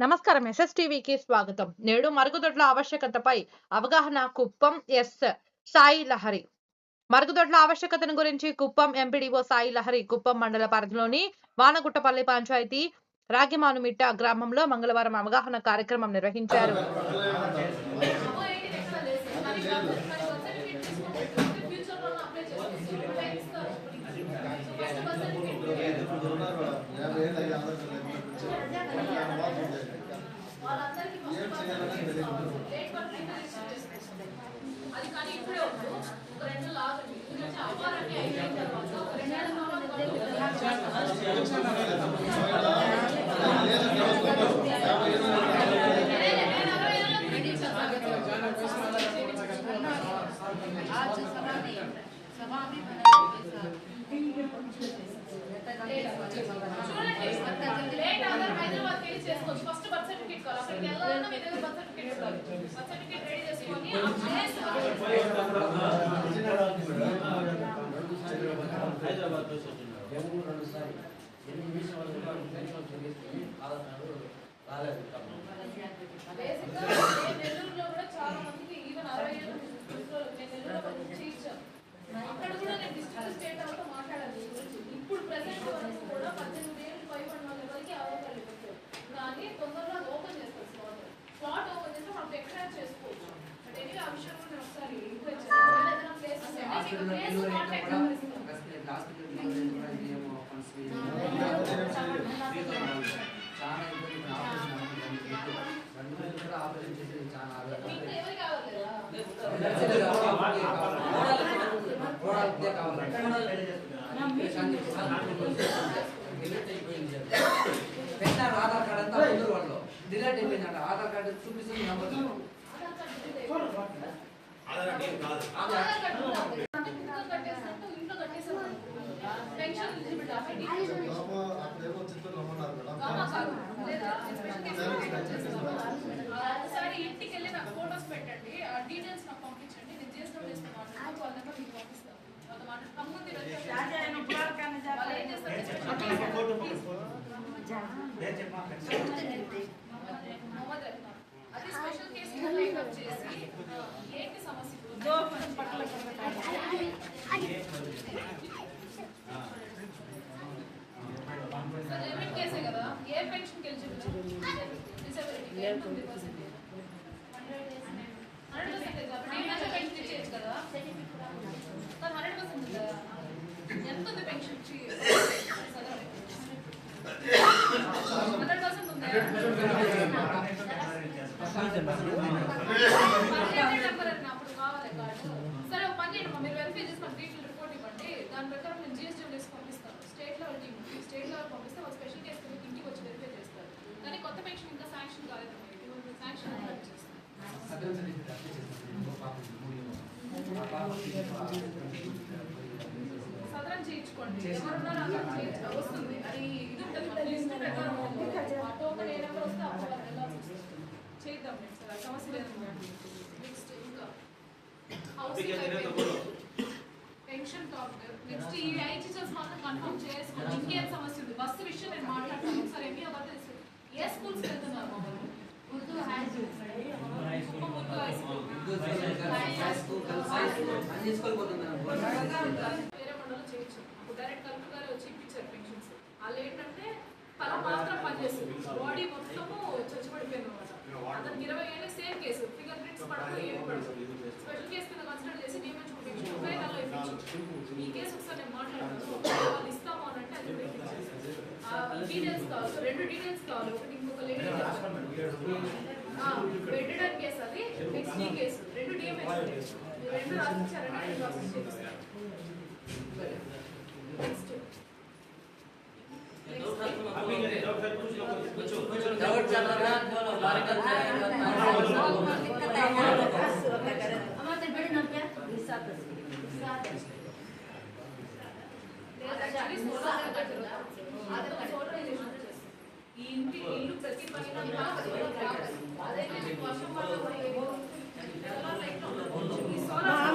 నమస్కారం. ఎస్ఎస్టీవీకి స్వాగతం. నేడు మరుగుదొడ్ల ఆవశ్యకతపై అవగాహన కుప్పం సాయి లహరి. మరుగుదొడ్ల ఆవశ్యకతను గురించి కుప్పం ఎంపీడీఓ సాయి లహరి కుప్పం మండల పరిధిలోని వానగుట్టపల్లి పంచాయతీ రాగిమానుమిట్ట గ్రామంలో మంగళవారం అవగాహన కార్యక్రమం నిర్వహించారు. అది కానీ ఇప్పుడే వద్దు, ఒక 2 లాగండి. ఎందుకంటే అవ్వాలని అయిన తర్వాత ఒక 2 హైదరాబాద్ వెళ్ళి చేసుకోవచ్చు. ఫస్ట్ బర్త్ సర్టిఫికేట్ కావాలి. అక్కడికి వెళ్ళాలన్నా మీ దగ్గర బర్త్ సర్టిఫికేట్ కావాలి. బర్త్ సర్టిఫికేట్ రెడీ చేసుకొని నెల్లూరులో కూడా చాలా మందికి ఈవెన్ 60 ఏళ్ళ నెల్లూరులో చేయించాను. అక్కడ కూడా నేను డిస్ట్రిక్ట్ స్టేట్ వాళ్ళతో మాట్లాడాలి. ఇప్పుడు ప్రెసెంట్ వరకు కూడా 18 ఏళ్ళు పైబడిన వాళ్ళ వరకు అవకాశాలు పెట్టారు. కానీ తొందరలో ఓపెన్ చేస్తారు. స్లాట్ ఓపెన్ చేస్తే మనం ఎక్స్ట్రా చేసుకోవచ్చు. బట్ ఎనీ ఆ విషయం కూడా ఒకసారి ఎంక్వైరీ చేయాలి. ఏదైనా ప్లేస్ ఆధార్ కార్డ్ అంతా ముందు వాళ్ళు డిలీట్ అయిపోయిందంట. ఆధార్ కార్డు చూపిస్తుంది నెంబర్ ఇంటికి వెళ్ళి నాకు ఫోటోస్ పెట్టండి, ఆ డీటెయిల్స్ నాకు పంపించండి. నేను చేసిన మాట్లాడుతున్నాను. వాళ్ళ నెంబర్ మీకు పంపిస్తాను. అది స్పెషల్ కేసు మేకప్ చేసి ఏంటి సమస్య లిమిట్ కేసే కదా. ఏ పెన్షన్కి ఎలిజిబుల్? డిసెబిలిటీ 100% పెన్షన్ ఇచ్చేయచ్చు కదా. 100% కదా. ఎంత ఉంది పెన్షన్? 100% ఉంది. అప్పుడు కావాలి కార్డు. సరే ఒక పని చేయండి, మీరు వెరిఫై చేసి మాకు డీటెయిల్ రిపోర్ట్ ఇవ్వండి. దాని ప్రకారం నేను జిఎస్టీ వేసి పంపిస్తాను. స్టేట్ లెవెల్ టీమ్ పంపిస్తే వాళ్ళు స్పెషల్ కేసు ఇంటికి వచ్చి వెరిఫై చేస్తారు. కానీ కొత్త పెన్షన్ ఇంకా శాంక్షన్ కాలేదు. శాంక్షన్ సదరం చేయించుకోండి. ఎవరున్నారో అదనం చేయించుకో వస్తుంది. అది ఇది ఉంటుంది లిస్ట్ ప్రకారం టోకన్ ఏ నెంబర్ వస్తే అప్పుడు వెళ్ళాల్సి వస్తుంది. చేద్దాం నెక్స్ట్ సమస్య లేదు. నెక్స్ట్ ఇంకా హౌసింగ్ పెన్షన్ టాపిక్. నెక్స్ట్ ఈ ఐటీచర్స్ మాత్రం కన్ఫర్మ్ చేసుకోండి. ఇంకేం సమస్య ఉంది? బస్సు విషయం నేను మాట్లాడతాను. ఒకసారి ఎంఈ అవ్వదు. ఏ స్కూల్స్ వెళ్తున్నారు? Urdu high school, Urdu high school, వేరే మండలం చేయొచ్చు. డైరెక్ట్ కలెక్టర్ గారు వచ్చి ఇప్పించారు పెన్షన్స్. వాళ్ళు ఏంటంటే తల మాత్రం పనిచేస్తుంది, బాడీ మొత్తము చచ్చిపడిపోయింది అనమాట. అతనికి 20 ఏళ్ళకి సేమ్ కేసు, ఫింగర్ ప్రింట్స్ పడదు, ఏమి పడదు. స్పెషల్ కేసు కింద కన్సిడర్ చేసి నియమించుకో పెన్షన్ 30 నెలలో ఇప్పించు. ఈ కేసు ఒకసారి నేను మాట్లాడుతాను. వాళ్ళు ఇస్తాము అని అంటే అది డీటెయిల్స్ కావాలి. 2 డీటెయిల్స్ కావాలి. ఒకటి ఇంకొక లేడీ బెడ్డెడ్ కేసు, అది నెక్స్ట్ ఈ కేసు 2 డిఎంఎస్ 2 రాసిచ్చారంటే 2 రాసిచ్చారు. నెక్స్ట్ ఈ ఇల్లు ప్రతి పైన అదే వర్షం వల్ల ఈ సోలార్